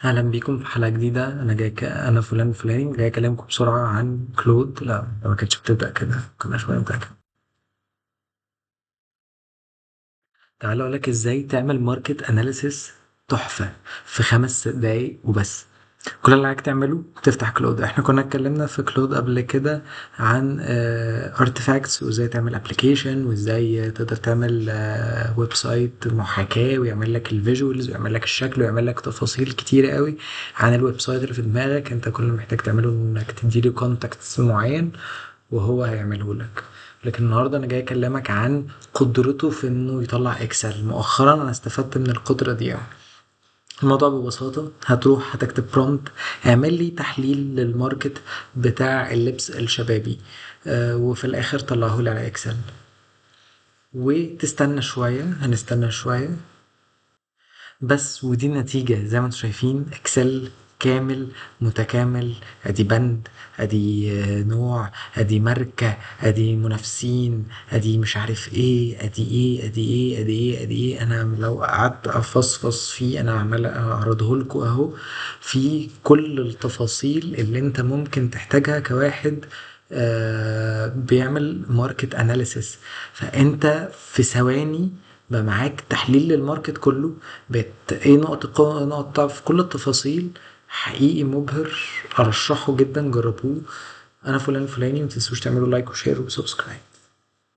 اهلا بيكم في حلقه جديده. انا فلان الفلاني جاي اكلمكم بسرعه عن كلود. لا، ما كانتش بتبدا كده، كنا شويه بنبدا كده. تعال اقول لك ازاي تعمل ماركت اناليسيس تحفه في 5 دقايق وبس. كل اللي عليك تعمله تفتح كلود. احنا كنا اتكلمنا في كلود قبل كده عن ارتفاكتس وازاي تعمل ابلكيشن وازاي تقدر تعمل ويب سايت محاكاة ويعمل لك الفيجوالز ويعمل لك الشكل ويعمل لك تفاصيل كتيرة قوي عن الويب سايت اللي في دماغك. انت كل اللي محتاج تعمله انك تديله كونتاكتس معين وهو هيعمله لك. لكن النهارده انا جاي اكلمك عن قدرته في انه يطلع اكسل. مؤخرا انا استفدت من القدرة دي يعني. الموضوع ببساطة هتروح هتكتب برومبت: اعمل لي تحليل للماركت بتاع اللبس الشبابي، وفي الآخر طلعه لي على اكسل. وتستنى شوية، هنستنى شوية بس. ودي النتيجة زي ما انتم شايفين، اكسل كامل متكامل. ادي بند، ادي نوع، ادي ماركة، ادي منافسين، ادي مش عارف ايه، ادي ايه ادي ايه ادي ايه ادي ايه. انا لو قعدت افصفص فيه، انا عمال اعرضه لكم اهو، في كل التفاصيل اللي انت ممكن تحتاجها كواحد بيعمل ماركت اناليسيس. فانت في ثواني بقى معاك تحليل للماركت كله، بقت ايه نقط القوة نقط الضعف في كل التفاصيل. حقيقي مبهر، ارشحه جدا، جربوه. انا فلان الفلاني، متنسوش تعملوا لايك وشير وسبسكرايب.